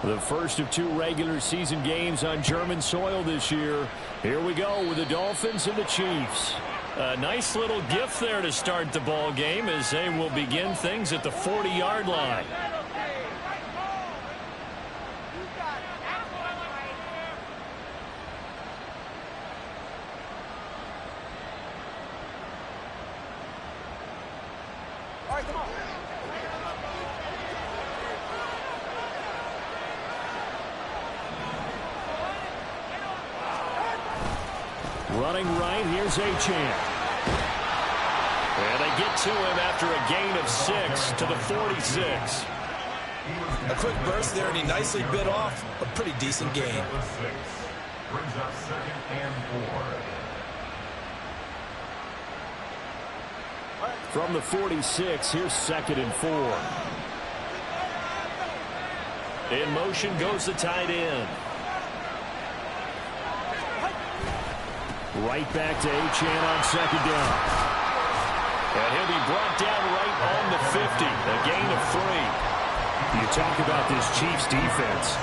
The first of 2 regular season games on German soil this year. Here we go with the Dolphins and the Chiefs. A nice little gift there to start the ball game as they will begin things at the 40-yard line. All right, come on. Running right, here's Achane. And they get to him after a gain of 6 to the 46. A quick burst there, and he nicely bit off a pretty decent gain. Brings up 2nd and 4. From the 46, here's 2nd and 4. In motion goes the tight end. Right back to Achane on 2nd down. And he'll be brought down right on the 50. A gain of 3. You talk about this Chiefs defense.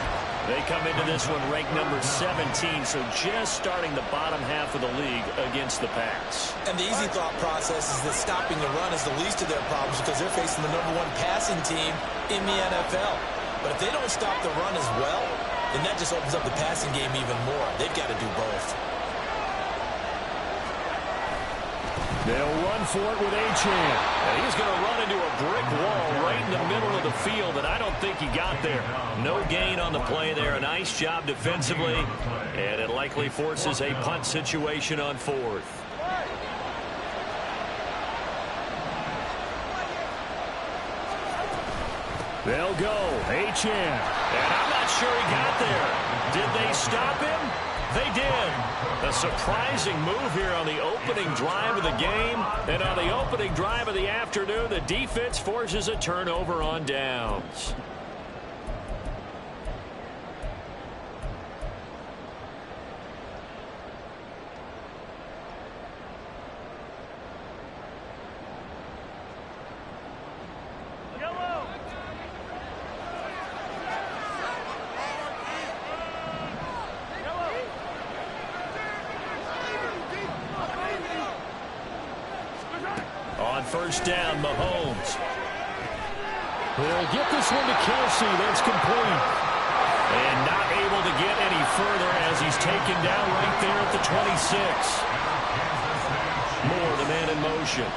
They come into this one ranked number 17, so just starting the bottom half of the league against the pass. And the easy thought process is that stopping the run is the least of their problems because they're facing the #1 passing team in the NFL. But if they don't stop the run as well, then that just opens up the passing game even more. They've got to do both. They'll run for it with Achane. And he's going to run into a brick wall right in the middle of the field, and I don't think he got there. No gain on the play there. A nice job defensively, and it likely forces a punt situation on 4th. They'll go. Achane. And I'm not sure he got there. Did they stop him? They did. A surprising move here on the opening drive of the game. And on the opening drive of the afternoon, the defense forces a turnover on downs. On 1st down, Mahomes. They'll get this one to Kelsey. That's complete. And not able to get any further as he's taken down right there at the 26. Moore, the man in motion.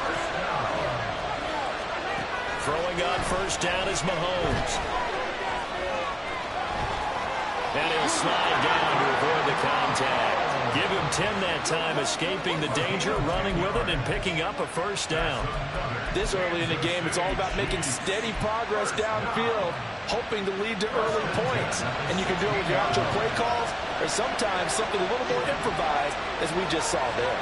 Throwing on 1st down is Mahomes. And he'll slide down to avoid the contact. Give him 10 that time, escaping the danger, running with it, and picking up a 1st down. This early in the game, it's all about making steady progress downfield, hoping to lead to early points. And you can do it with your actual play calls, or sometimes something a little more improvised, as we just saw there.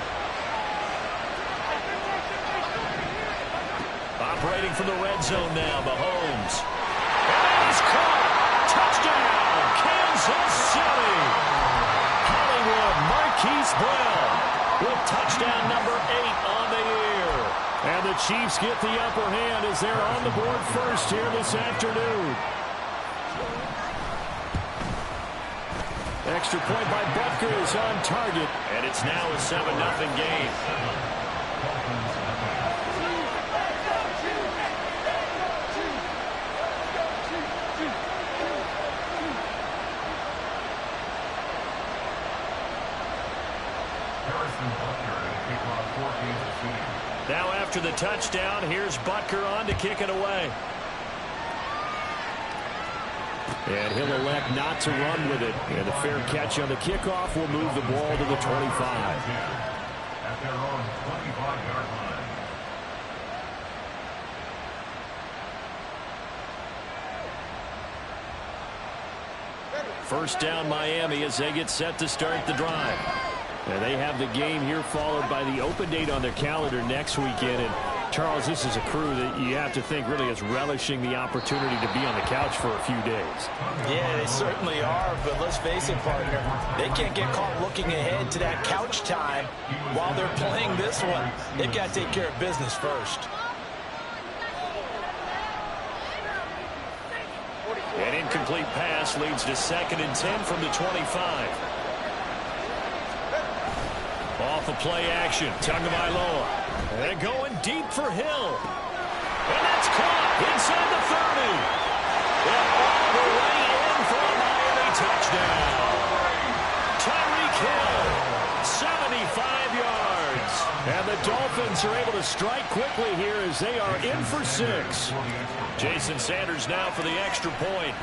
Operating from the red zone now, Mahomes. And he's caught. Touchdown, Kansas City. Hollywood Marquise Brown with touchdown number 8 on the year. And the Chiefs get the upper hand as they're on the board first here this afternoon. Extra point by Butker is on target. And it's now a 7-0 game. Now after the touchdown, here's Butker on to kick it away. And he'll elect not to run with it. And a fair catch on the kickoff will move the ball to the 25. At their own 25-yard line. First down Miami as they get set to start the drive. And they have the game here followed by the open date on their calendar next weekend. And Charles, this is a crew that you have to think really is relishing the opportunity to be on the couch for a few days. Yeah, they certainly are, but let's face it, partner, they can't get caught looking ahead to that couch time while they're playing this one. They've got to take care of business first. An incomplete pass leads to 2nd and 10 from the 25. Off of play action, Tagovailoa. And going deep for Hill. And that's caught inside the 30. And all the way in for a Miami touchdown. Tyreek Hill, 75 yards. And the Dolphins are able to strike quickly here as they are in for 6. Jason Sanders now for the extra point.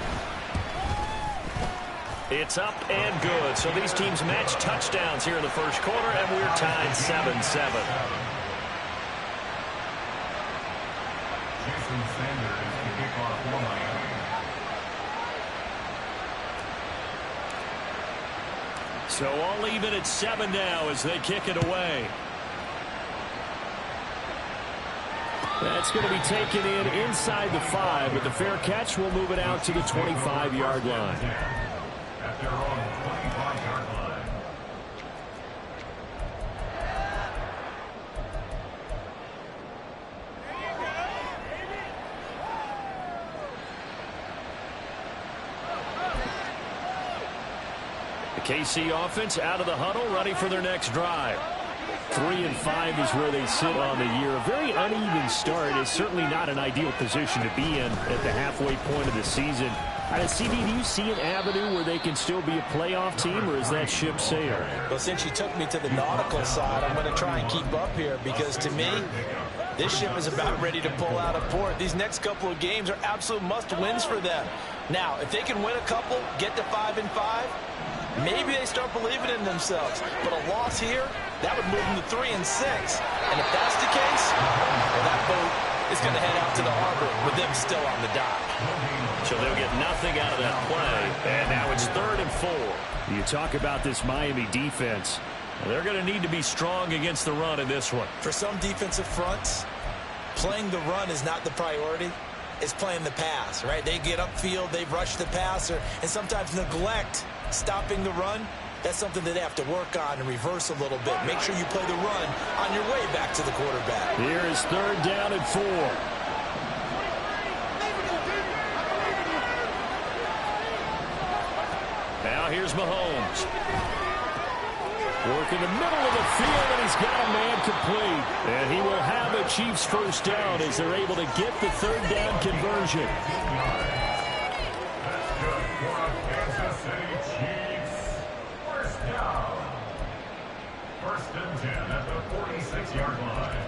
It's up and good. So these teams match touchdowns here in the first quarter, and we're tied 7-7. Jason Sanders, the kickoff for Miami. So all even at 7 now as they kick it away. That's going to be taken in inside the 5, but the fair catch will move it out to the 25-yard line. At their own 25-yard line. The KC offense out of the huddle, ready for their next drive. 3 and 5 is where they sit on the year. A very uneven start is certainly not an ideal position to be in at the halfway point of the season. CD, do you see an avenue where they can still be a playoff team, or is that ship sailed? Well, since you took me to the nautical side, I'm going to try and keep up here because, to me, this ship is about ready to pull out of port. These next couple of games are absolute must-wins for them. Now, if they can win a couple, get to 5 and 5, maybe they start believing in themselves. But a loss here, that would move them to 3 and 6. And if that's the case, well, that boat is going to head out to the harbor with them still on the dock. So they'll get nothing out of that play. And now it's 3rd and 4. You talk about this Miami defense. They're going to need to be strong against the run in this one. For some defensive fronts, playing the run is not the priority. It's playing the pass, right? They get upfield, they rush the passer, and sometimes neglect stopping the run. That's something that they have to work on and reverse a little bit. Make sure you play the run on your way back to the quarterback. Here is 3rd down and 4. Now here's Mahomes. Work in the middle of the field, and he's got a man complete. And he will have a Chiefs first down as they're able to get the 3rd down conversion. Kansas City Chiefs. First down. 1st and 10 at the 46-yard line.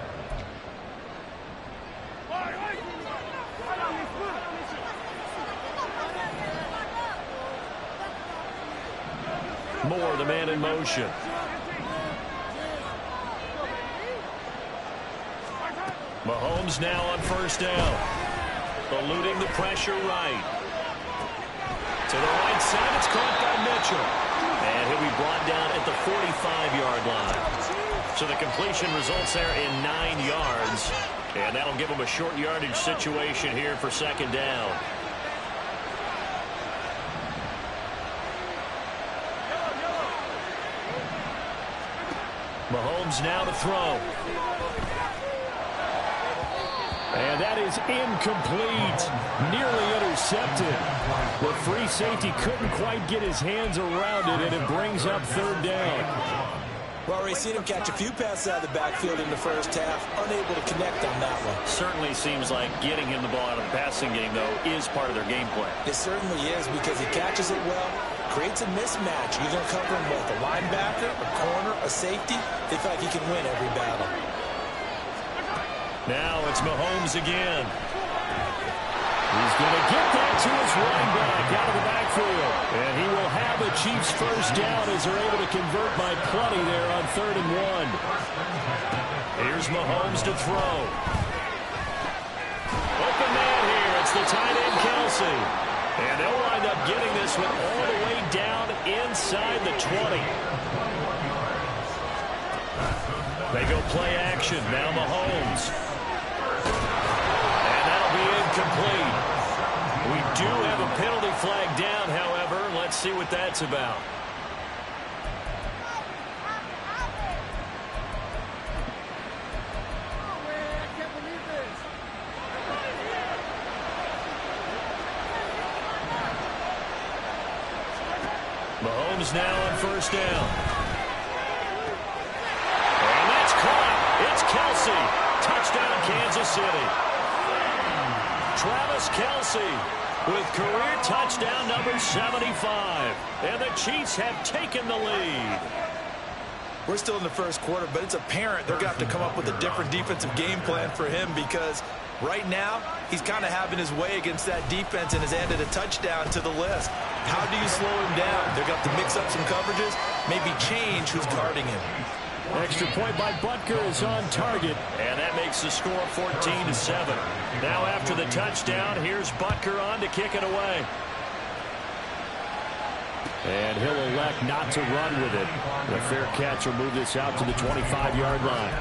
Moore, the man in motion. Mahomes now on 1st down. Eluding the pressure right. To the right side, it's caught by Mitchell. And he'll be brought down at the 45-yard line. So the completion results there in 9 yards. And that'll give him a short yardage situation here for 2nd down. Mahomes now to throw. And that is incomplete. Nearly intercepted. The free safety couldn't quite get his hands around it, and it brings up 3rd down. Well, already seen him catch a few passes out of the backfield in the first half. Unable to connect on that one. Certainly seems like getting him the ball out of the passing game, though, is part of their game plan. It certainly is because he catches it well, creates a mismatch. You're going to cover him both a linebacker, a corner, a safety. They feel like he can win every battle. Now it's Mahomes again. He's going to get that to his running back out of the backfield. And he will have a Chiefs first down as they're able to convert by plenty there on 3rd and 1. Here's Mahomes to throw. Open man here. It's the tight end, Kelsey. And they'll wind up getting this one all the way down inside the 20. They go play action. Now Mahomes. And that'll be incomplete. We do have a penalty flag down, however. Let's see what that's about. Mahomes now on first down. And that's caught. It's Kelsey. Touchdown, Kansas City. Travis Kelsey with career touchdown number 75. And the Chiefs have taken the lead. We're still in the first quarter, but it's apparent they're going to have to come up with a different defensive game plan for him because right now he's kind of having his way against that defense and has added a touchdown to the list. How do you slow him down? They're going to have to mix up some coverages, maybe change who's guarding him. Extra point by Butker is on target. And that makes the score 14-7. Now after the touchdown, here's Butker on to kick it away. And he'll elect not to run with it. The fair catch will move this out to the 25-yard line.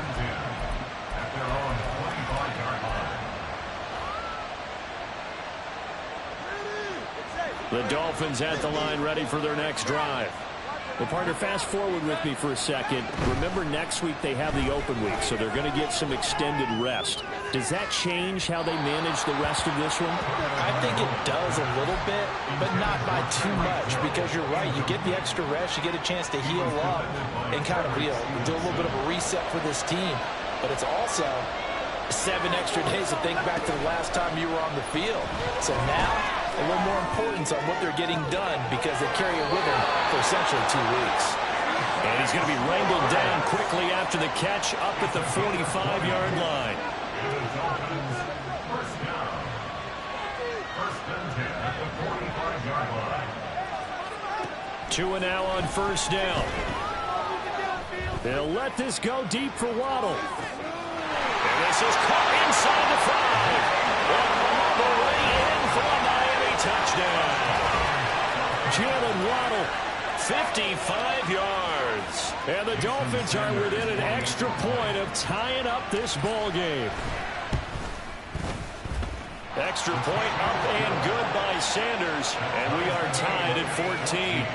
At their own 25-yard line. The Dolphins at the line ready for their next drive. Well, partner, fast forward with me for a second. Remember, next week they have the open week, so they're going to get some extended rest. Does that change how they manage the rest of this one? I think it does a little bit, but not by too much, because you're right. You get the extra rest, you get a chance to heal up and kind of do a little bit of a reset for this team. But it's also 7 extra days to think back to the last time you were on the field. So now, a little more importance on what they're getting done because they carry it with them for essentially 2 weeks. And he's going to be wrangled down quickly after the catch up at the 45-yard line. The Dolphins, first down. First and 10 at the 45-yard line. Tua now on first down. They'll let this go deep for Waddle. And this is caught inside the 5. The way in for a Miami touchdown. Jalen Waddle. 55 yards. And the Dolphins are within an extra point of tying up this ball game. Extra point up and good by Sanders. And we are tied at 14.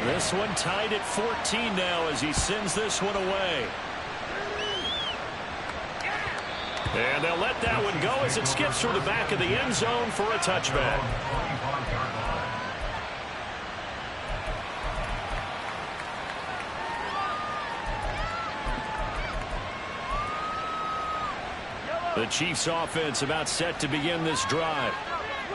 This one tied at 14 now as he sends this one away. And they'll let that one go as it skips through the back of the end zone for a touchback. The Chiefs offense about set to begin this drive.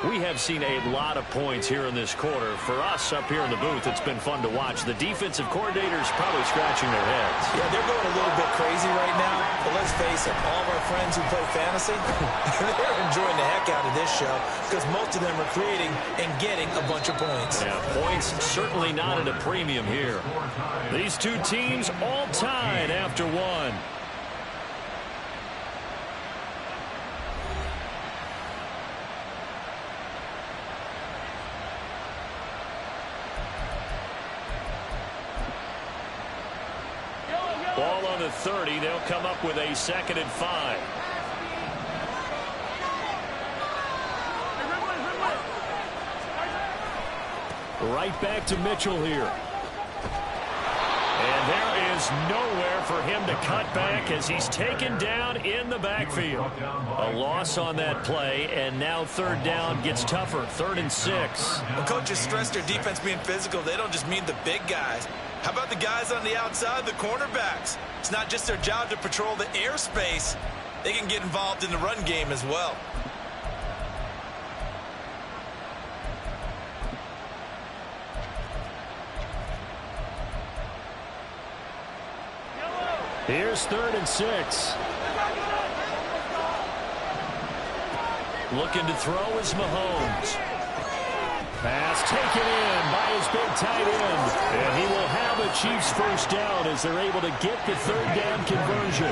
We have seen a lot of points here in this quarter. For us up here in the booth, it's been fun to watch. The defensive coordinators probably scratching their heads. Yeah, they're going a little bit crazy right now. But let's face it, all of our friends who play fantasy, they're enjoying the heck out of this show because most of them are creating and getting a bunch of points. Yeah, points certainly not at a premium here. These two teams all tied after one. Ball on the 30. They'll come up with a 2nd and 5. Right back to Mitchell here. And there is nowhere for him to cut back as he's taken down in the backfield. A loss on that play, and now 3rd down gets tougher. 3rd and 6. When coaches stress their defense being physical, they don't just mean the big guys. How about the guys on the outside, the cornerbacks? It's not just their job to patrol the airspace. They can get involved in the run game as well. Here's 3rd and 6. Looking to throw is Mahomes. Pass taken in by his big tight end. And he will have a Chiefs first down as they're able to get the 3rd down conversion.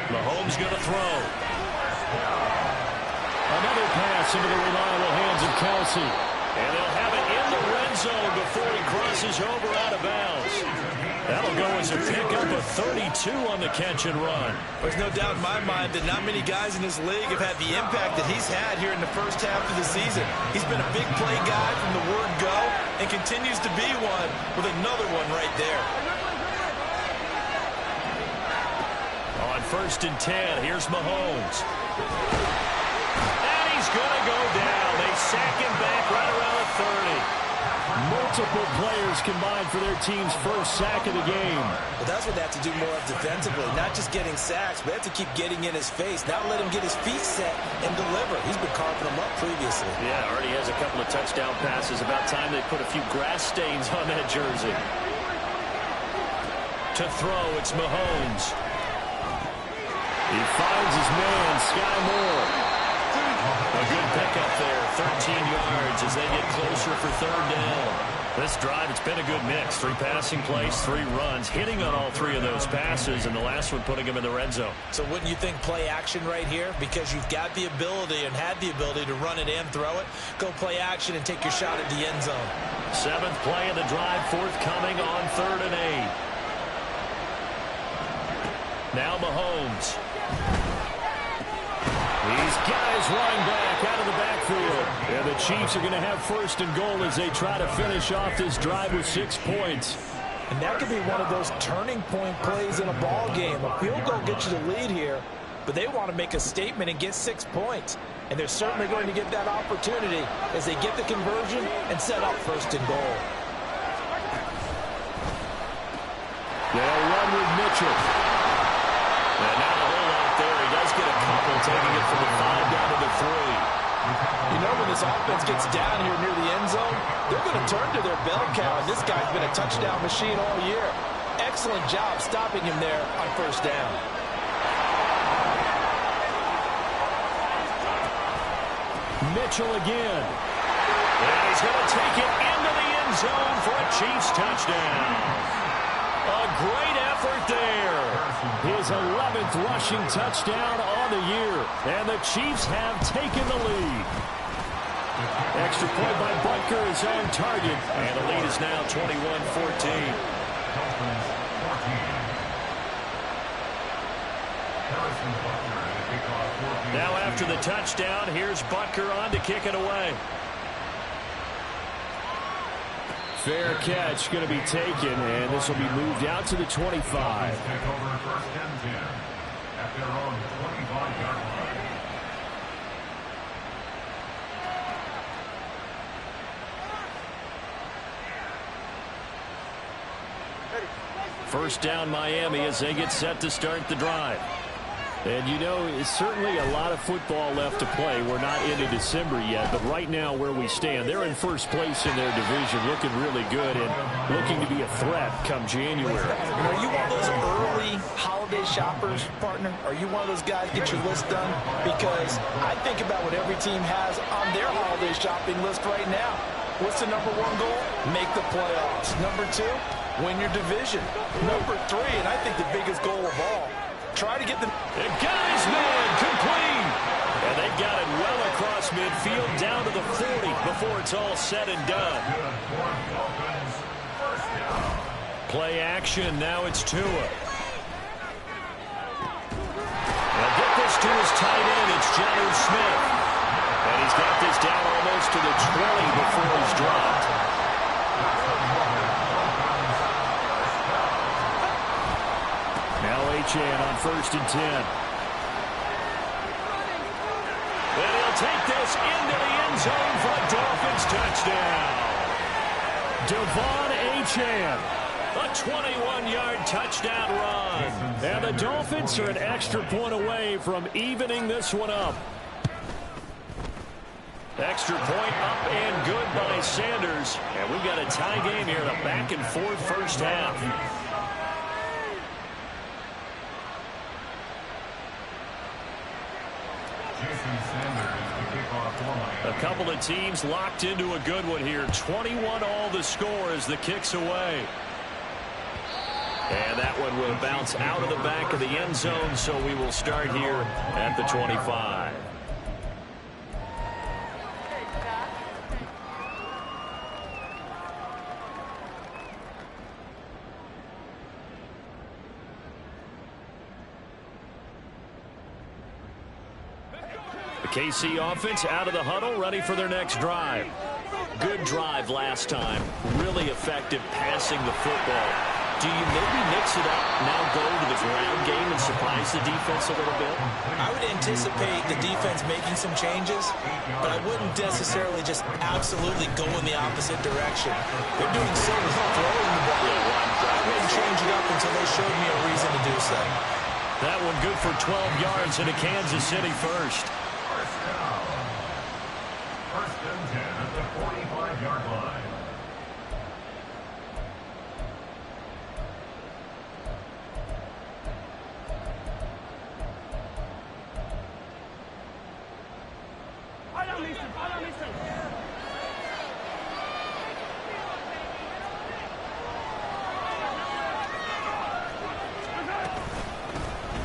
Mahomes going to throw. Another pass into the reliable hands of Kelsey. And they'll have it in the red zone before he crosses over out of bounds. That'll go as a pickup of 32 on the catch and run. There's no doubt in my mind that not many guys in this league have had the impact that he's had here in the first half of the season. He's been a big play guy from the word go and continues to be one with another one right there. On 1st and 10. Here's Mahomes. And he's going to go down. They sack him back right around the 30. Multiple players combined for their team's first sack of the game. Well, that's what they have to do more of defensively. Not just getting sacks, but they have to keep getting in his face. Now let him get his feet set and deliver. He's been carving them up previously. Yeah, already has a couple of touchdown passes. About time they put a few grass stains on that jersey. To throw, it's Mahomes. He finds his man, Sky Moore. A good pickup there, 13 yards as they get closer for 3rd down. This drive, it's been a good mix. 3 passing plays, 3 runs, hitting on all 3 of those passes, and the last one putting him in the red zone. So wouldn't you think play action right here? Because you've got the ability and had the ability to run it and throw it. Go play action and take your shot at the end zone. 7th play of the drive forthcoming on 3rd and 8. Now Mahomes. These guys running back out of the backfield. And the Chiefs are going to have 1st and goal as they try to finish off this drive with 6 points. And that could be one of those turning point plays in a ball game. A field goal gets you the lead here, but they want to make a statement and get 6 points. And they're certainly going to get that opportunity as they get the conversion and set up 1st and goal. They'll run with Mitchell. And now the hole out there. He does get a couple, taking it from the 5 down to the 3. You know, when this offense gets down here near the end zone, they're going to turn to their bell cow, and this guy's been a touchdown machine all year. Excellent job stopping him there on 1st down. Mitchell again. And he's going to take it into the end zone for a Chiefs touchdown. A great effort there. His 11th rushing touchdown on the year. And the Chiefs have taken the lead. Extra point by Butker is on target. And the lead is now 21-14. Now after the touchdown, here's Butker on to kick it away. Fair catch going to be taken, and this will be moved out to the 25. Take over 1st and 10 at their own 25-yard line. First down Miami as they get set to start the drive. And you know, it's certainly a lot of football left to play. We're not into December yet, but right now where we stand, they're in 1st place in their division, looking really good and looking to be a threat come January. Are you one of those early holiday shoppers, partner? Are you one of those guys get your list done? Because I think about what every team has on their holiday shopping list right now. What's the #1 goal? Make the playoffs. #2, win your division. #3, and I think the biggest goal of all, try to get the... They got his man complete. And they got it well across midfield down to the 40 before it's all said and done. Play action. Now it's Tua. They'll get this to his tight end. It's Jonnu Smith. And he's got this down almost to the 20 before he's dropped. Chan on 1st and 10. And he'll take this into the end zone for a Dolphins touchdown. Devon Achane. A 21-yard touchdown run. And the Dolphins are an extra point away from evening this one up. Extra point up and good by Sanders. And we've got a tie game here in a back-and-forth 1st half. A couple of teams locked into a good one here. 21 all the score as the kick's away. And that one will bounce out of the back of the end zone, so we will start here at the 25. KC offense out of the huddle, ready for their next drive. Good drive last time. Really effective passing the football. Do you maybe mix it up, now go to the ground game and surprise the defense a little bit? I would anticipate the defense making some changes, but I wouldn't necessarily just absolutely go in the opposite direction. They're doing so well throwing the ball. I wouldn't change it up until they showed me a reason to do so. That one good for 12 yards into Kansas City first. First down. First and 10 at the 45-yard line.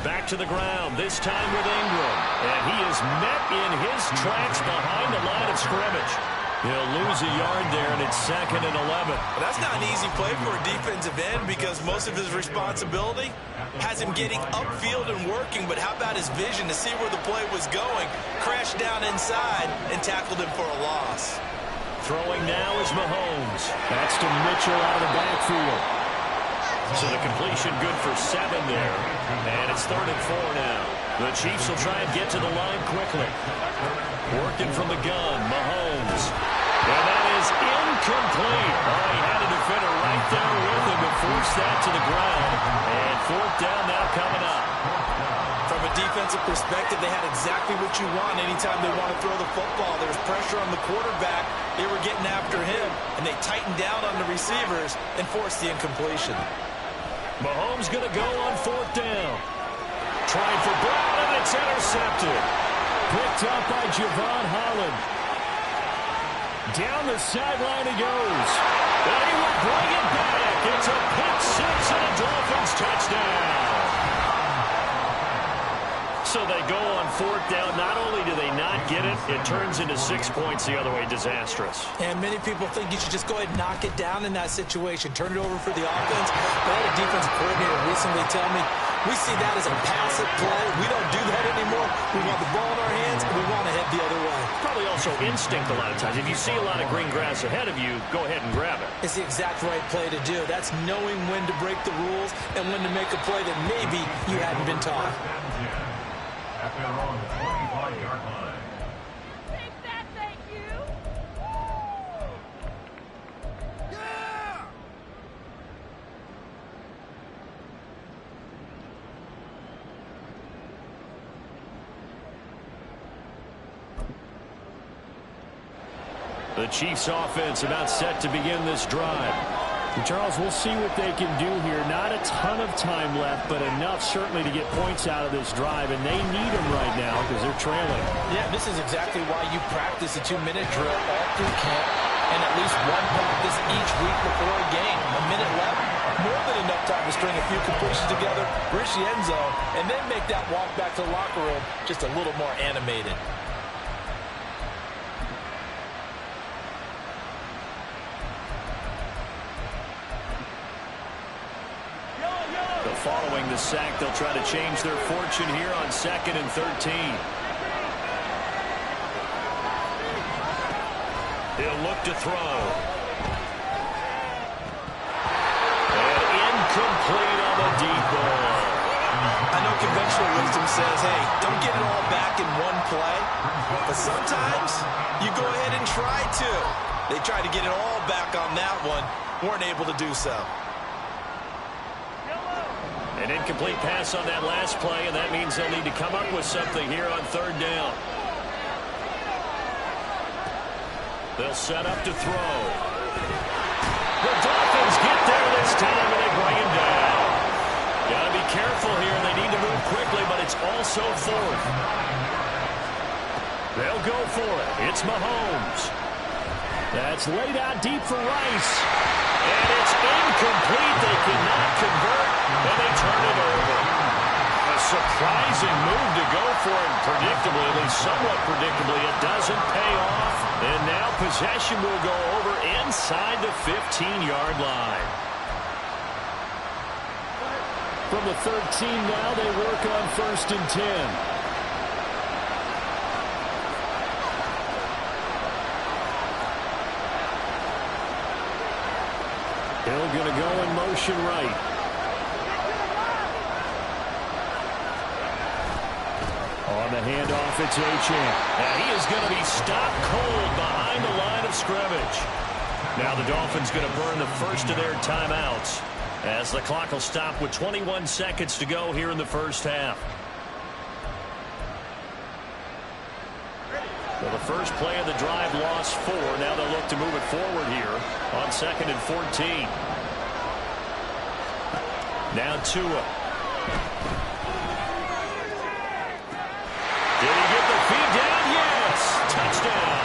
Back to the ground, this time with Ingram. And he is met in his tracks behind the line of scrimmage. He'll lose a yard there, and it's 2nd and 11. But that's not an easy play for a defensive end because most of his responsibility has him getting upfield and working. But how about his vision to see where the play was going? Crashed down inside and tackled him for a loss. Throwing now is Mahomes. That's to Mitchell out of the backfield. So the completion good for 7 there. And it's 3rd and 4 now. The Chiefs will try and get to the line quickly. Working from the gun, Mahomes. And that is incomplete. Oh, he had a defender right there with him to force that to the ground. And 4th down now coming up. From a defensive perspective, they had exactly what you want anytime they want to throw the football. There's pressure on the quarterback. They were getting after him, and they tightened down on the receivers and forced the incompletion. Mahomes going to go on 4th down. Trying for Brown, and it's intercepted. Picked up by Javon Holland. Down the sideline he goes. And he will bring it back. It's a pick six and a Dolphins touchdown. So they go on 4th down. Not only do they not get it, it turns into 6 points the other way. Disastrous. And many people think you should just go ahead and knock it down in that situation. Turn it over for the offense. But I had a defensive coordinator recently tell me, we see that as a passive play. We don't do that anymore. We want the ball in our hands, and we want to head the other way. Probably also instinct a lot of times. If you see a lot of green grass ahead of you, go ahead and grab it. It's the exact right play to do. That's knowing when to break the rules and when to make a play that maybe you hadn't been taught. At their own 25-yard line. Take that, thank you. Yeah! The Chiefs offense about set to begin this drive. Charles, we'll see what they can do here. Not a ton of time left, but enough certainly to get points out of this drive, and they need them right now because they're trailing. Yeah, this is exactly why you practice a 2-minute drill all through camp and at least one practice each week before a game. A minute left, more than enough time to string a few completions together, reach the end zone, and then make that walk back to the locker room just a little more animated. Following the sack, they'll try to change their fortune here on 2nd and 13. He'll look to throw. And incomplete on the deep ball. I know conventional wisdom says, hey, don't get it all back in one play. But sometimes you go ahead and try to. They tried to get it all back on that one. Weren't able to do so. An incomplete pass on that last play, and that means they'll need to come up with something here on 3rd down. They'll set up to throw. The Dolphins get there this time, and they bring him down. Got to be careful here. They need to move quickly, but it's also 4th. They'll go for it. It's Mahomes. That's laid out deep for Rice. And it's incomplete. They cannot convert, and they turn it over. A surprising move to go for it, predictably, at least somewhat predictably. It doesn't pay off, and now possession will go over inside the 15-yard line. From the 13 now, they work on 1st and 10. Hill going to go in motion right. On the handoff, it's Achane. And he is going to be stopped cold behind the line of scrimmage. Now the Dolphins going to burn the first of their timeouts as the clock will stop with 21 seconds to go here in the first half. Well, the first play of the drive lost 4. Now they'll look to move it forward here on 2nd and 14. Now Tua. Did he get the feed down? Yes! Touchdown!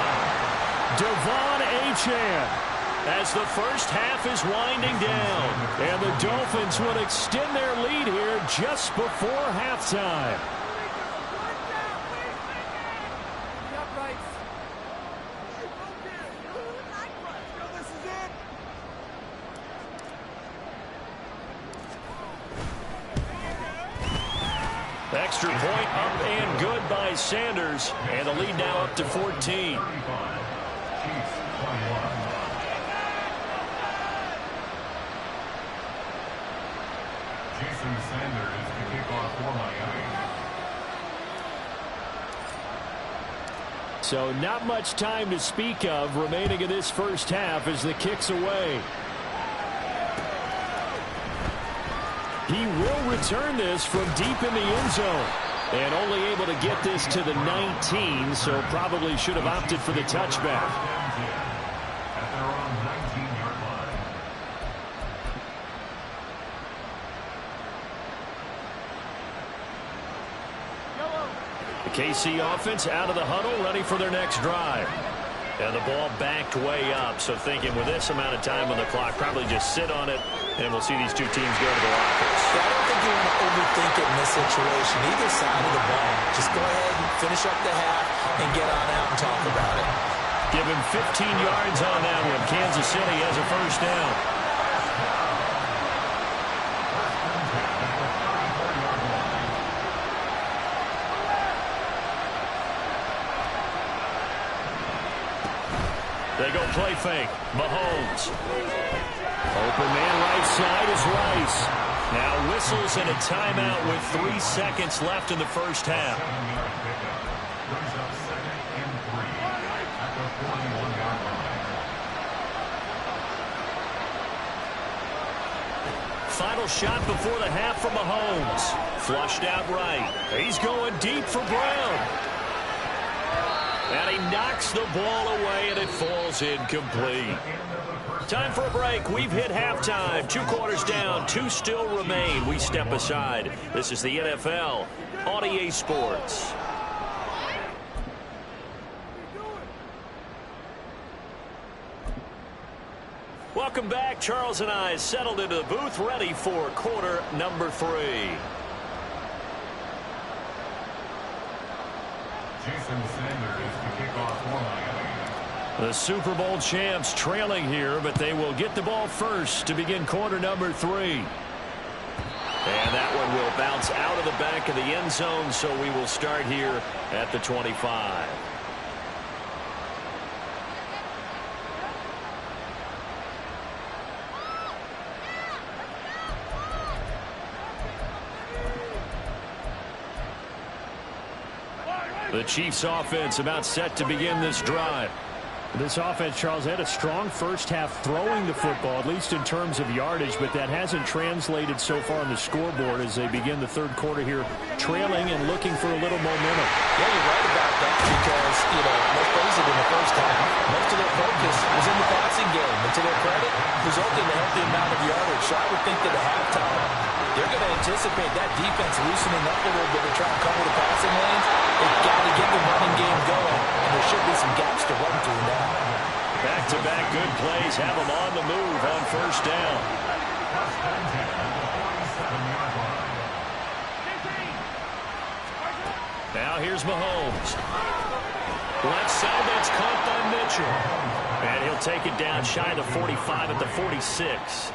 Devon Achane. As the first half is winding down. And the Dolphins will extend their lead here just before halftime. Extra point up and good by Sanders. And the lead now up to 14. Sanders to kick off for Miami. So not much time to speak of remaining in this first half as the kick's away. He will return this from deep in the end zone. And only able to get this to the 19, so probably should have opted for the touchback. At their own 19-yard line. The KC offense out of the huddle, ready for their next drive. And the ball backed way up, so thinking with this amount of time on the clock, probably just sit on it, and we'll see these two teams go to the lockers. I don't think you want to overthink it in this situation. Either side of the ball. Just go ahead and finish up the half and get on out and talk about it. Give him 15 yards on that one. Kansas City has a first down. They go play fake. Mahomes. Open man right side is Rice. Now whistles and a timeout with 3 seconds left in the first half. Brings up 2nd and 3 at the 41-yard line. Final shot before the half from Mahomes. Flushed out right. He's going deep for Brown. And he knocks the ball away, and it falls incomplete. Time for a break. We've hit halftime. 2 quarters down. 2 still remain. We step aside. This is the NFL on EA Sports. Welcome back. Charles and I settled into the booth, ready for quarter number 3. Jason Sanders to kick off for Miami. The Super Bowl champs trailing here, but they will get the ball first to begin quarter number 3. And that one will bounce out of the back of the end zone, so we will start here at the 25. The Chiefs offense about set to begin this drive. This offense, Charles, had a strong first half throwing the football, at least in terms of yardage, but that hasn't translated so far on the scoreboard as they begin the third quarter here, trailing and looking for a little momentum. Yeah, you're right about that because, let's face it, in the first half, most of their focus was in the passing game. And to their credit, resulted in a healthy amount of yardage. So I would think that at halftime, they're going to anticipate that defense loosening up a little bit to try and cover the passing lanes. They've got to get the running game going, and there should be some gaps to run through now. Back-to-back good plays have them on the move on first down. Now here's Mahomes. Left side, that's caught by Mitchell. And he'll take it down shy of the 45 at the 46.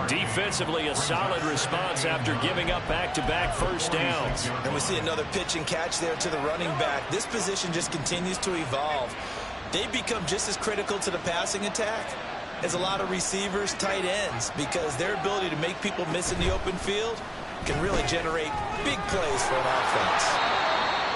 Defensively, a solid response after giving up back-to-back first downs. And we see another pitch and catch there to the running back. This position just continues to evolve. They become just as critical to the passing attack is a lot of receivers, tight ends, because their ability to make people miss in the open field can really generate big plays for an offense.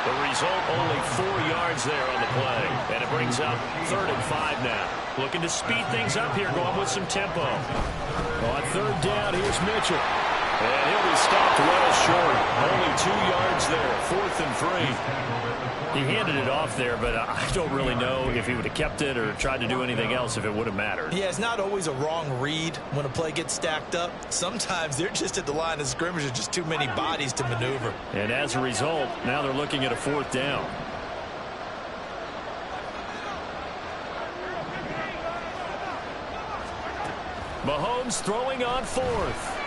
The result, only 4 yards there on the play. And it brings up 3rd and 5 now. Looking to speed things up here, going with some tempo. On 3rd down, here's Mitchell. And he'll be stopped well short. Only 2 yards there, 4th and 3. He handed it off there, but I don't really know if he would have kept it or tried to do anything else if it would have mattered. Yeah, it's not always a wrong read when a play gets stacked up. Sometimes they're just at the line of scrimmage. There's just too many bodies to maneuver. And as a result, now they're looking at a 4th down. Mahomes throwing on 4th.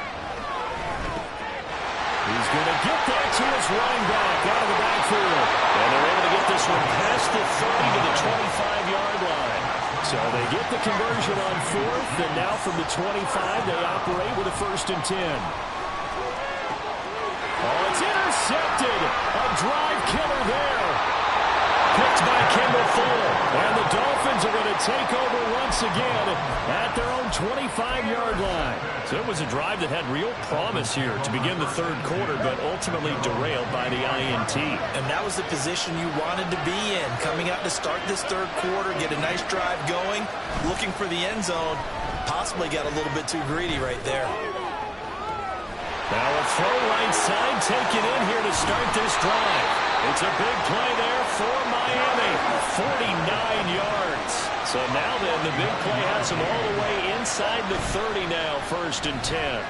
He's going to get that to his running back out of the backfield. And they're able to get this one past the 30 to the 25-yard line. So they get the conversion on 4th, and now from the 25, they operate with a 1st and 10. Oh, it's intercepted. A drive killer there. Picked by Kendall Fuller. And the Dolphins are going to take over once again at their own 25-yard line. So it was a drive that had real promise here to begin the 3rd quarter, but ultimately derailed by the INT. And that was the position you wanted to be in. Coming out to start this 3rd quarter, get a nice drive going, looking for the end zone. Possibly got a little bit too greedy right there. Now a throw right side taken in here to start this drive. It's a big play there for Miami. 49 yards. So now then, the big play has them all the way inside the 30 now, 1st and 10.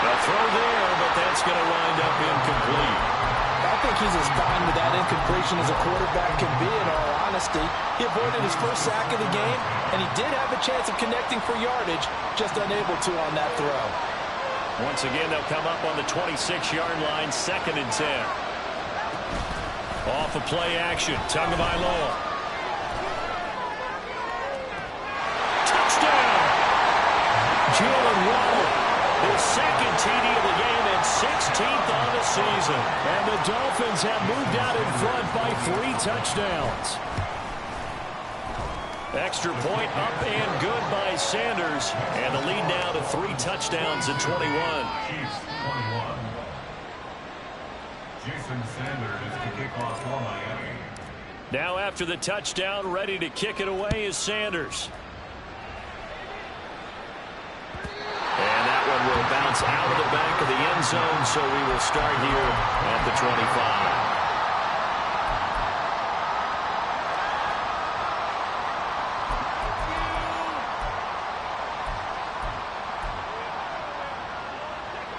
A throw there, but that's going to wind up incomplete. I think he's as fine with that incompletion as a quarterback can be, in all honesty. He avoided his first sack of the game, and he did have a chance of connecting for yardage, just unable to on that throw. Once again, they'll come up on the 26-yard line, 2nd and 10. Off of play action, Tagovailoa. Touchdown! Jalen Waddle, His 2nd TD of the game and 16th on the season. and the Dolphins have moved out in front by 3 touchdowns. Extra point up and good by Sanders. And the lead now to 3 touchdowns at 21. Chiefs 21. Jason Sanders to kick off for Miami. Now after the touchdown, ready to kick it away is Sanders. And that one will bounce out of the back of the end zone, so we will start here at the 25.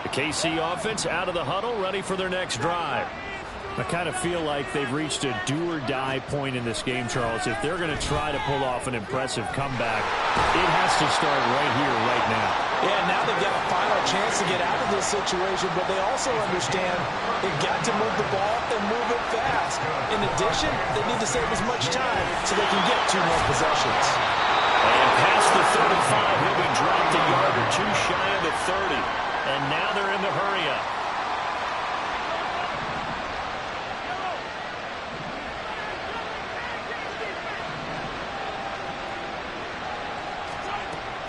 The KC offense out of the huddle, ready for their next drive. I kind of feel like they've reached a do-or-die point in this game, Charles. If they're going to try to pull off an impressive comeback, it has to start right here, right now. Yeah, now they've got a final chance to get out of this situation, but they also understand they've got to move the ball and move it fast. In addition, they need to save as much time so they can get 2 more possessions. And past the 35, he'll be dropped a yard or 2 shy of the 30. And now they're in the hurry-up.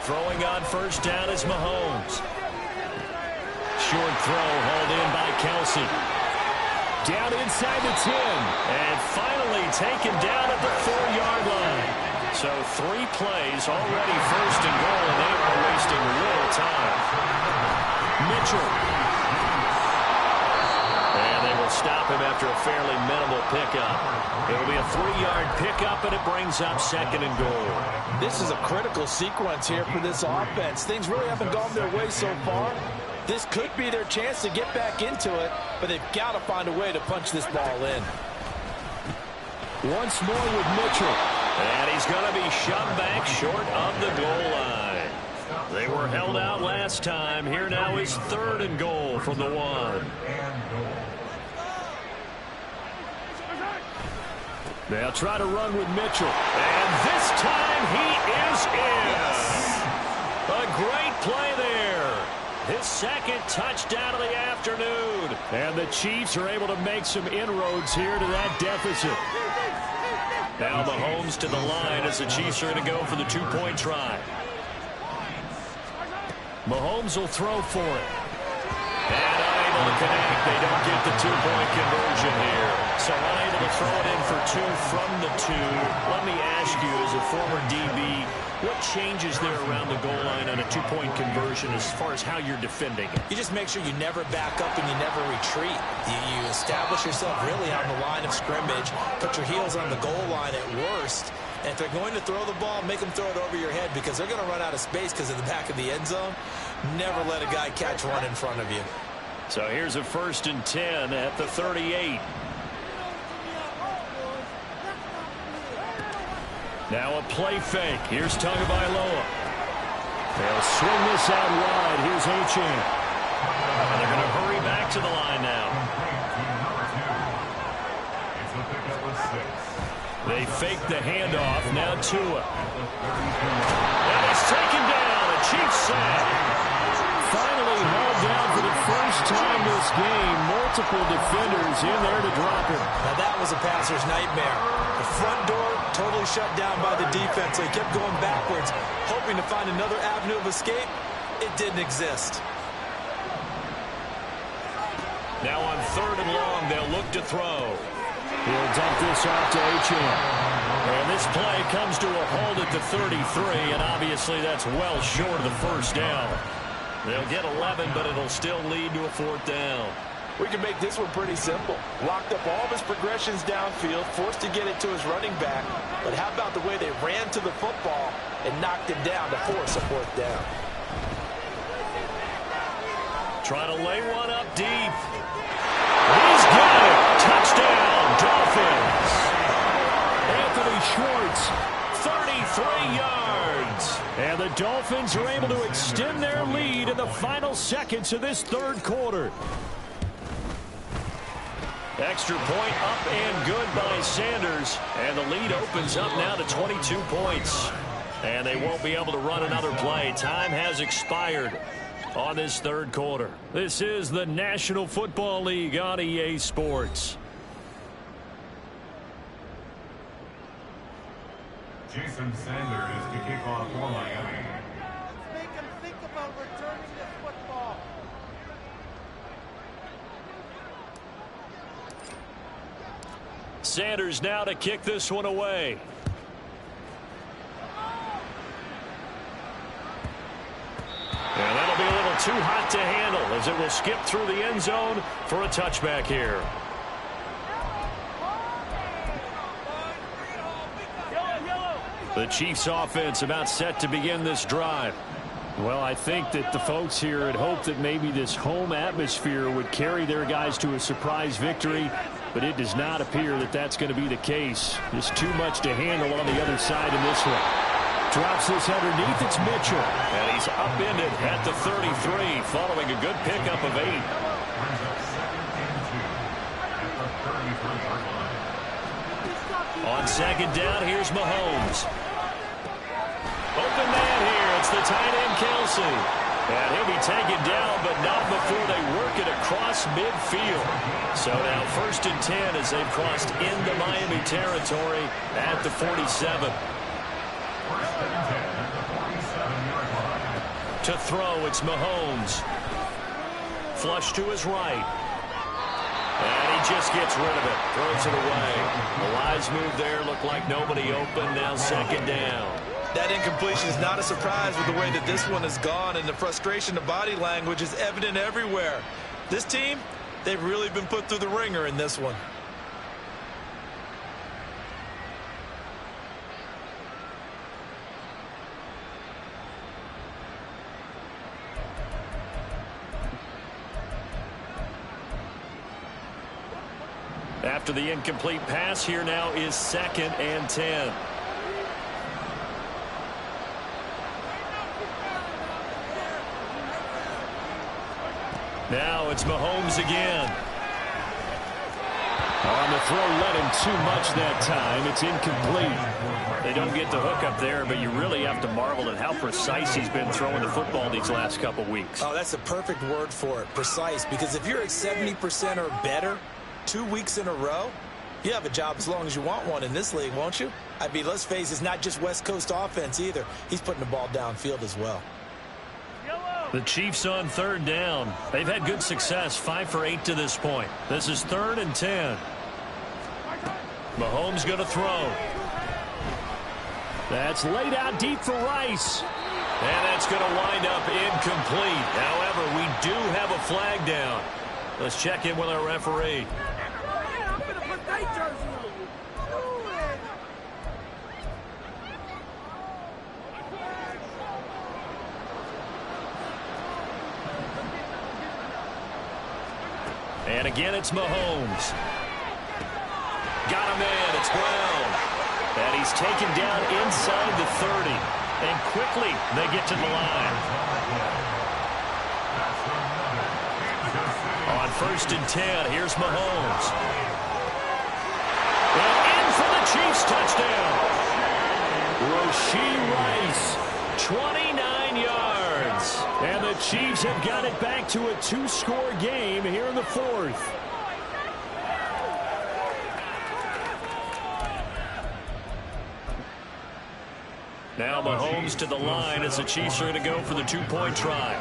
Throwing on 1st down is Mahomes. Short throw hauled in by Kelsey. Down inside the 10. And finally taken down at the 4-yard line. So 3 plays already 1st and goal, and they are wasting little time. Mitchell. And they will stop him after a fairly minimal pickup. It will be a 3-yard pickup, and it brings up 2nd and goal. This is a critical sequence here for this offense. Things really haven't gone their way so far. This could be their chance to get back into it, but they've got to find a way to punch this ball in. Once more with Mitchell. And he's going to be shoved back short of the goal line. They were held out last time. Here now is 3rd and goal from the 1. They'll try to run with Mitchell. And this time he is in. A great play there. His 2nd touchdown of the afternoon. And the Chiefs are able to make some inroads here to that deficit. Now Mahomes to the line as the Chiefs are going to go for the two-point try. Mahomes will throw for it. And unable to connect. They don't get the two-point conversion here. So unable to throw it in for two from the two. Let me ask you, as a former DB, what changes there around the goal line on a two-point conversion as far as how you're defending it? You just make sure you never back up and you never retreat. You establish yourself really on the line of scrimmage, put your heels on the goal line at worst, and if they're going to throw the ball, make them throw it over your head because they're going to run out of space because of the back of the end zone. Never let a guy catch one in front of you. So here's a 1st and 10 at the 38. Now a play fake. Here's Tagovailoa. They'll swing this out wide. Here's Achane. And they're going to hurry back to the line now. They fake the handoff. Now Tua. And he's taken down. A Chiefs sack. Finally hauled down for the first time this game. Multiple defenders in there to drop him. Now that was a passer's nightmare. The front door totally shut down by the defense. They kept going backwards, hoping to find another avenue of escape. It didn't exist. Now on 3rd and long, they'll look to throw. He'll dump this off to Achane. And this play comes to a hold at the 33, and obviously that's well short of the first down. They'll get 11, but it'll still lead to a 4th down. We can make this one pretty simple. Locked up all of his progressions downfield, forced to get it to his running back. But how about the way they ran to the football and knocked him down to force a 4th down? Trying to lay one up deep. He's got it. Touchdown, Dolphins. Anthony Schwartz. 33 yards. And the Dolphins are able to extend their lead in the final seconds of this 3rd quarter. Extra point up and good by Sanders. And the lead opens up now to 22 points. And they won't be able to run another play. Time has expired on this 3rd quarter. This is the National Football League on EA Sports. Jason Sanders to kick off for Miami. Let's make him think about returning this football. Sanders now to kick this one away. And that'll be a little too hot to handle as it will skip through the end zone for a touchback here. The Chiefs offense about set to begin this drive. Well, I think that the folks here had hoped that maybe this home atmosphere would carry their guys to a surprise victory, but it does not appear that that's going to be the case. Just too much to handle on the other side in this one. Drops this underneath. It's Mitchell. And he's upended at the 33 following a good pickup of 8. On 2nd down, here's Mahomes. Open man here. It's the tight end, Kelsey. And he'll be taken down, but not before they work it across midfield. So now 1st and 10 as they've crossed into Miami territory at the 47. To throw, it's Mahomes. Flush to his right. And he just gets rid of it. Throws it away. The wise move there. Looked like nobody open. Now 2nd down. That incompletion is not a surprise with the way that this one has gone, and the frustration of body language is evident everywhere. This team, they've really been put through the ringer in this one. After the incomplete pass, here now is 2nd and 10. Now it's Mahomes again. On the throw, let him too much that time. It's incomplete. They don't get the hook up there, but you really have to marvel at how precise he's been throwing the football these last couple weeks. Oh, that's the perfect word for it, precise. Because if you're at 70% or better 2 weeks in a row, You have a job as long as you want one in this league, won't you? I mean, let's face it, it's not just West Coast offense either. He's putting the ball downfield as well. The Chiefs on 3rd down. They've had good success, 5 for 8 to this point. This is 3rd and 10. Mahomes going to throw. That's laid out deep for Rice. And that's going to wind up incomplete. However, we do have a flag down. Let's check in with our referee. And again, it's Mahomes. Got him in. It's Brown. And he's taken down inside the 30. And quickly, they get to the line. On 1st and 10, here's Mahomes. And in for the Chiefs touchdown. Rashee Rice, 29 yards. And the Chiefs have got it back to a 2-score game here in the 4th. Now Mahomes to the line as the Chiefs are going to go for the 2-point try.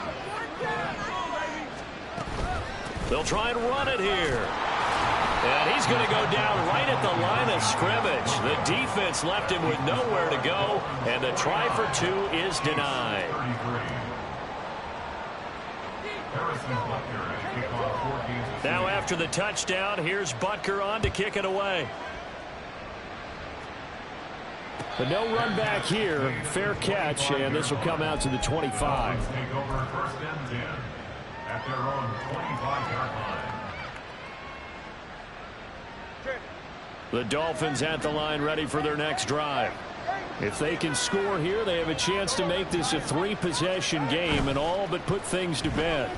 They'll try and run it here. And he's going to go down right at the line of scrimmage. The defense left him with nowhere to go, and the try for 2 is denied. Now after the touchdown, here's Butker on to kick it away. But no run back here. Fair catch, and this will come out to the 25. Take over 1st and 10 at their own 25-yard line. The Dolphins at the line ready for their next drive. If they can score here, they have a chance to make this a 3-possession game and all but put things to bed.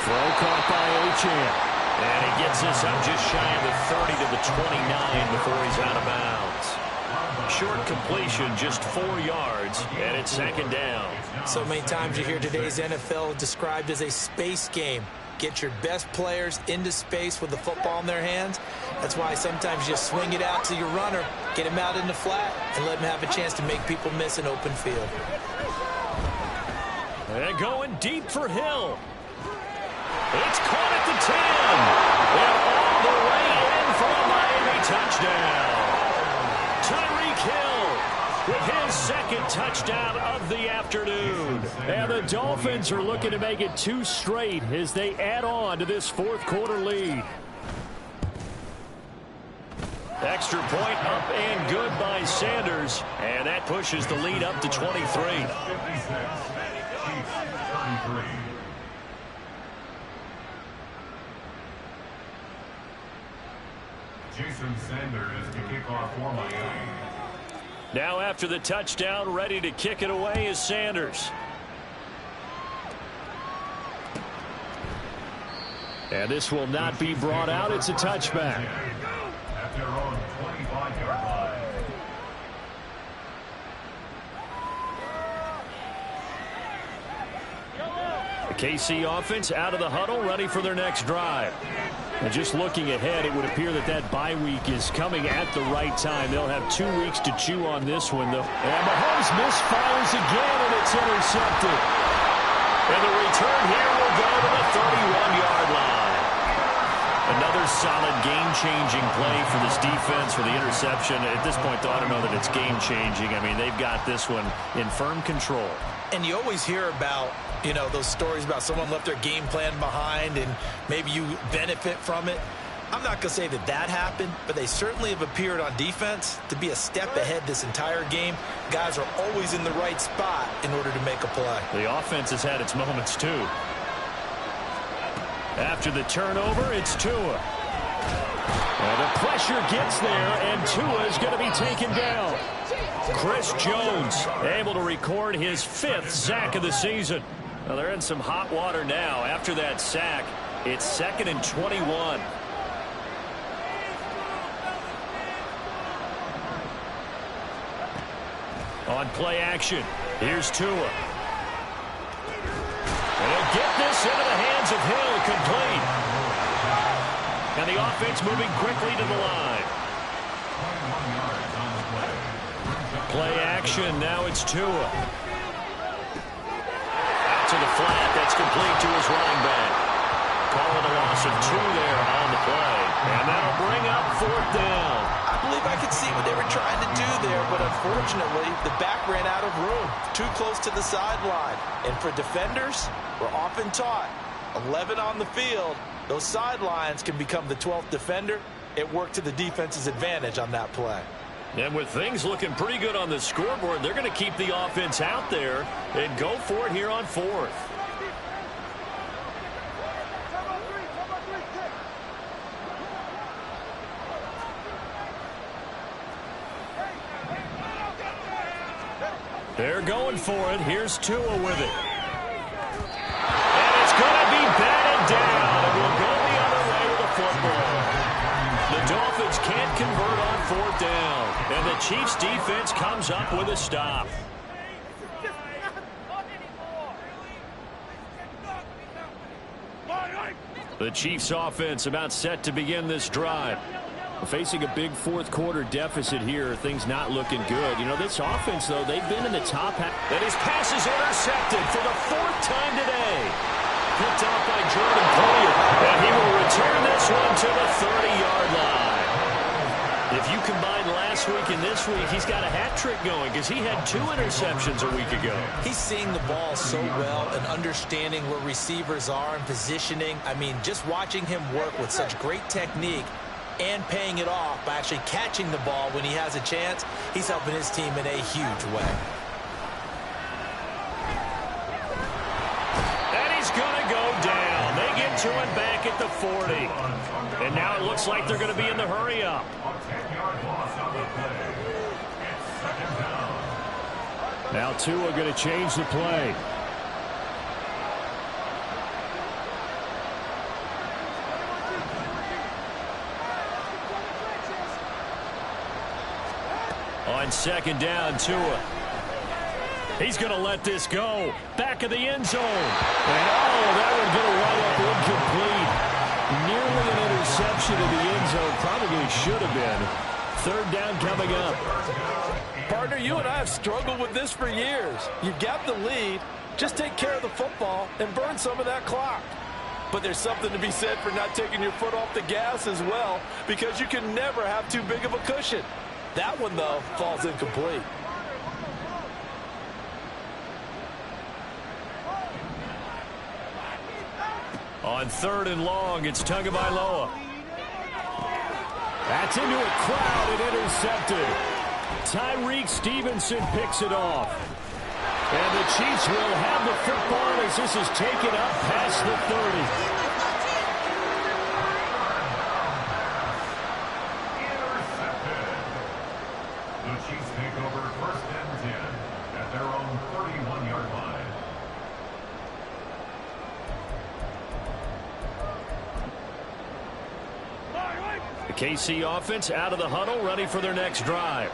Throw caught by Achane. And he gets this up just shy of the 30 to the 29 before he's out of bounds. Short completion, just 4 yards, and it's 2nd down. So many times you hear today's NFL described as a space game. Get your best players into space with the football in their hands. That's why sometimes you swing it out to your runner, get him out in the flat, and let him have a chance to make people miss an open field. And going deep for Hill. It's caught at the 10. And all the way in for a Miami touchdown. Tyreek Hill with his 2nd touchdown of the afternoon. And the Dolphins are looking to make it 2 straight as they add on to this 4th quarter lead. Extra point up and good by Sanders. And that pushes the lead up to 23. 56, Chiefs 33. Jason Sanders to kick off for Miami. Now after the touchdown, ready to kick it away is Sanders. And this will not be brought out. It's a touchback. At their own 25-yard line. The KC offense out of the huddle, ready for their next drive. And just looking ahead, it would appear that bye week is coming at the right time. They'll have 2 weeks to chew on this one, though. And Mahomes misfires again, and it's intercepted. And the return here will go to the 31-yard line. Another solid game-changing play for this defense for the interception. At this point, though, I don't know that it's game-changing. I mean, they've got this one in firm control. And you always hear about, you know, those stories about someone left their game plan behind and maybe you benefit from it. I'm not going to say that that happened, but they certainly have appeared on defense to be a step ahead this entire game. Guys are always in the right spot in order to make a play. The offense has had its moments, too. After the turnover, it's Tua. And the pressure gets there, and Tua is going to be taken down. Chris Jones able to record his 5th sack of the season. Well, they're in some hot water now. After that sack, it's 2nd and 21. On play action, here's Tua. And he'll get this into the hands of Hill, complete. And the offense moving quickly to the line. Play action. Now it's Tua. Out to the flat. That's complete to his running back. Calling a loss of 2 there on the play. And that'll bring up 4th down. I believe I could see what they were trying to do there, but unfortunately, the back ran out of room. Too close to the sideline. And for defenders, we're often taught, 11 on the field, those sidelines can become the 12th defender. It worked to the defense's advantage on that play. And with things looking pretty good on the scoreboard, they're going to keep the offense out there and go for it here on 4th. They're going for it. Here's Tua with it. And it's going to be batted down. And we'll go the other way with the football. The Dolphins can't convert on 4th down. And the Chiefs' defense comes up with a stop. The Chiefs' offense about set to begin this drive. Facing a big 4th quarter deficit here, things not looking good. You know, this offense, though, they've been in the top half. And his pass is intercepted for the 4th time today. Picked off by Jordan Poyer. And he will return this one to the 30-yard line. If you combine last week and this week, he's got a hat trick going because he had 2 interceptions a week ago. He's seeing the ball so well and understanding where receivers are and positioning. I mean, just watching him work with such great technique and paying it off by actually catching the ball when he has a chance, he's helping his team in a huge way. And he's going to go down. They get to him back at the 40. And now it looks like they're going to be in the hurry-up. Now Tua going to change the play. On 2nd down, Tua. He's going to let this go. Back of the end zone. And that would get a run up incomplete. Nearly an interception in the end zone. Probably should have been. 3rd down coming up. Partner, you and I have struggled with this for years. You've got the lead. Just take care of the football and burn some of that clock. But there's something to be said for not taking your foot off the gas as well, because you can never have too big of a cushion. That one, though, falls incomplete. On 3rd and long, it's Tagovailoa. That's into a crowd and intercepted. Tyreek Stevenson picks it off. And the Chiefs will have the football as this is taken up past the 30. KC offense out of the huddle, ready for their next drive.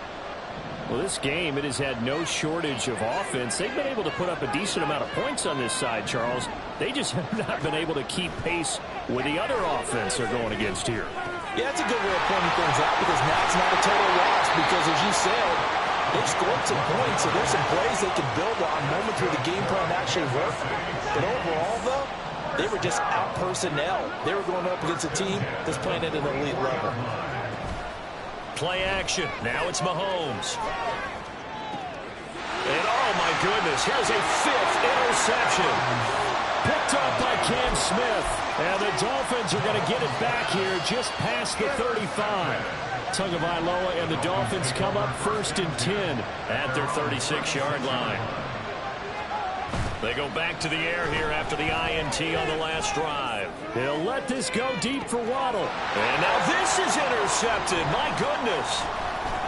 Well, this game, it has had no shortage of offense. They've been able to put up a decent amount of points on this side, Charles. They just have not been able to keep pace with the other offense they're going against here. Yeah, that's a good way of pointing things out, because now it's not a total loss, because as you said, they've scored some points, so there's some plays they can build on moments where the game plan actually worked. But overall, though, they were just out personnel. They were going up against a team that's playing at an elite level. Play action. Now it's Mahomes. And oh my goodness, here's a 5th interception. Picked up by Cam Smith. And the Dolphins are going to get it back here just past the 35. Tagovailoa and the Dolphins come up 1st and 10 at their 36-yard line. They go back to the air here after the INT on the last drive. He'll let this go deep for Waddle. And now this is intercepted. My goodness.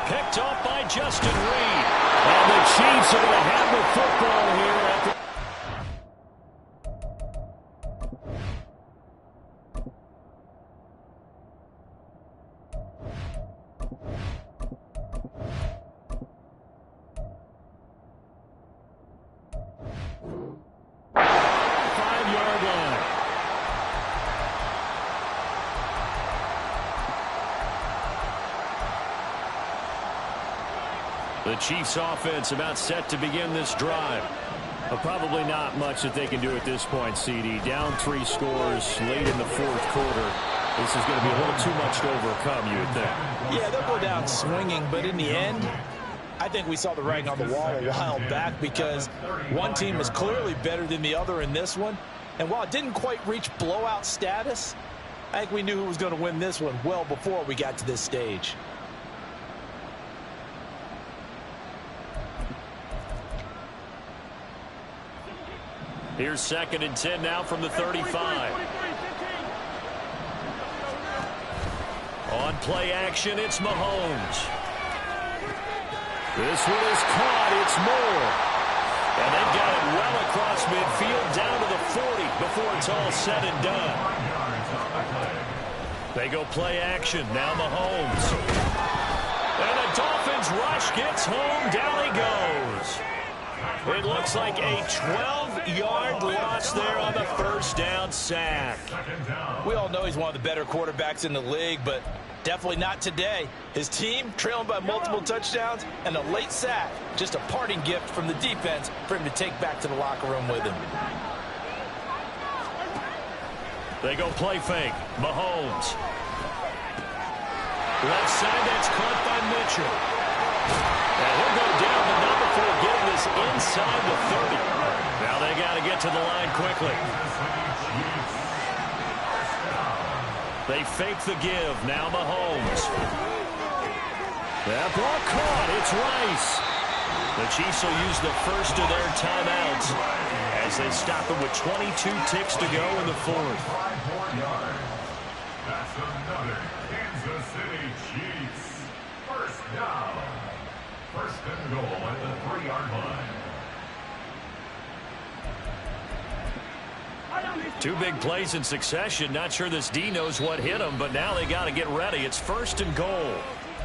Picked off by Justin Reed. And the Chiefs are going to have the football here at the... The Chiefs offense about set to begin this drive. Probably not much that they can do at this point, CD. Down 3 scores late in the fourth quarter. This is going to be a little too much to overcome, you would think. Yeah, they'll go down swinging, but in the end, I think we saw the writing on the wall a while back because one team is clearly better than the other in this one. And while it didn't quite reach blowout status, I think we knew who was going to win this one well before we got to this stage. Here's 2nd and 10 now from the 35. On play action, it's Mahomes. This one is caught. It's Moore. And they've got it well across midfield down to the 40 before it's all said and done. They go play action. Now Mahomes. And the Dolphins rush gets home. Down he goes. It looks like a 12-yard loss there on the first down sack. We all know he's one of the better quarterbacks in the league, but definitely not today. His team trailing by multiple touchdowns and a late sack. Just a parting gift from the defense for him to take back to the locker room with him. They go play fake. Mahomes. Left side, that's caught by Mitchell. And he'll go down, but not before getting this inside the 30. Now they got to get to the line quickly. They fake the give. Now Mahomes. That ball caught. It's Rice. The Chiefs will use the first of their timeouts as they stop it with 22 ticks to go in the fourth. That's another Kansas City Chiefs first down. First and goal at the 3-yard line. 2 big plays in succession. Not sure this D knows what hit him, but now they got to get ready. It's 1st and goal.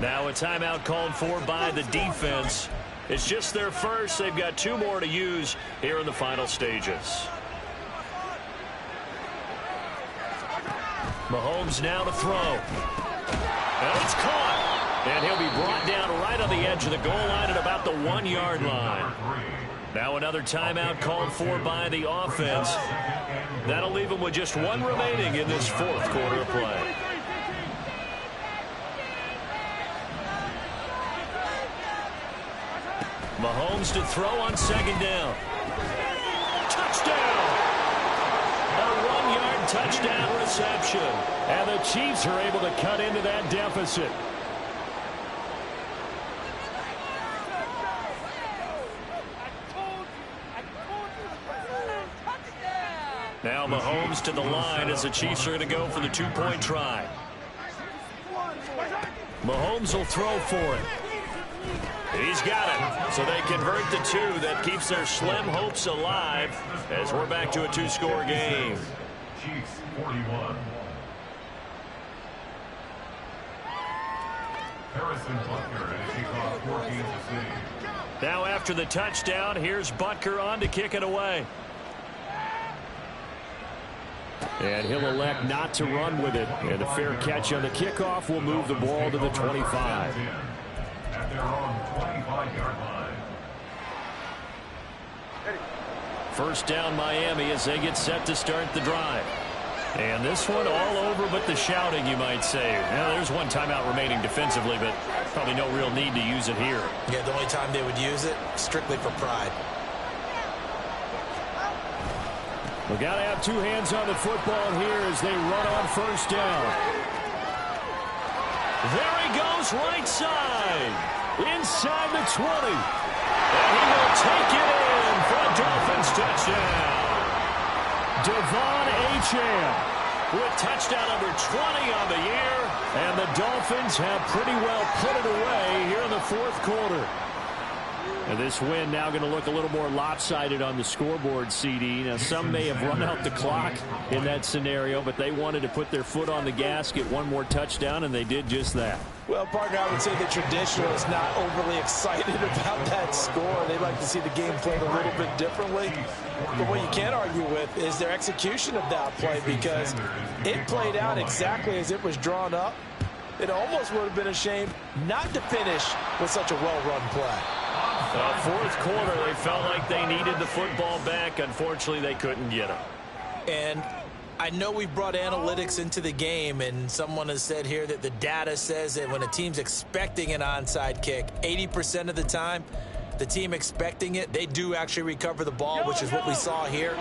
Now a timeout called for by the defense. It's just their first. They've got 2 more to use here in the final stages. Mahomes now to throw. And it's caught. And he'll be brought down right on the edge of the goal line at about the 1-yard line. Now another timeout called for by the offense. That'll leave them with just 1 remaining in this fourth quarter of play. Mahomes to throw on 2nd down. Touchdown! A 1-yard touchdown reception. And the Chiefs are able to cut into that deficit. Now Mahomes to the line as the Chiefs are going to go for the 2-point try. Mahomes will throw for it. He's got it. So they convert the 2. That keeps their slim hopes alive as we're back to a 2-score game. Chiefs 41. Harrison Butker and a kickoff for Kansas City. Now after the touchdown, here's Butker on to kick it away. And he'll elect not to run with it. And a fair catch on the kickoff will move the ball to the 25. At their own 25-yard line. First down Miami as they get set to start the drive. And this one all over but the shouting, you might say. Now, there's 1 timeout remaining defensively, but probably no real need to use it here. Yeah, the only time they would use it, strictly for pride. We got to have 2 hands on the football here as they run on first down. There he goes, right side. Inside the 20. And he will take it in for a Dolphins touchdown. Devon Achane with touchdown number 20 on the year. And the Dolphins have pretty well put it away here in the fourth quarter. And this win now going to look a little more lopsided on the scoreboard, CD. Now, some may have run out the clock in that scenario, but they wanted to put their foot on the gas, get 1 more touchdown, and they did just that. Well, partner, I would say the traditionalists not overly excited about that score. They'd like to see the game played a little bit differently. But what you can't argue with is their execution of that play, because it played out exactly as it was drawn up. it almost would have been a shame not to finish with such a well-run play. Fourth quarter, they felt like they needed the football back. Unfortunately, they couldn't get it. And I know we brought analytics into the game, and someone has said here that the data says that when a team's expecting an onside kick, 80% of the time, the team expecting it, they do actually recover the ball, which is what we saw here.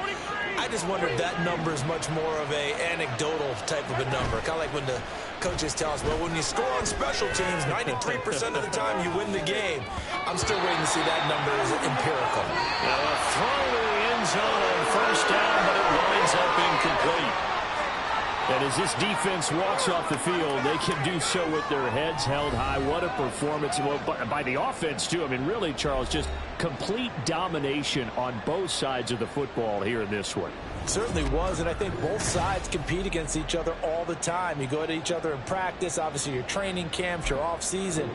I just wonder if that number is much more of a anecdotal type of a number. Kind of like when the coaches tell us, well, when you score on special teams, 93% of the time you win the game. I'm still waiting to see that number is empirical. Now a throw to the end zone on first down, but it winds up incomplete. And as this defense walks off the field, they can do so with their heads held high. What a performance by the offense, too. I mean, really, Charles, just complete domination on both sides of the football here in this one. Certainly was, and I think both sides compete against each other all the time. You go at each other in practice, obviously your training camps, your off season.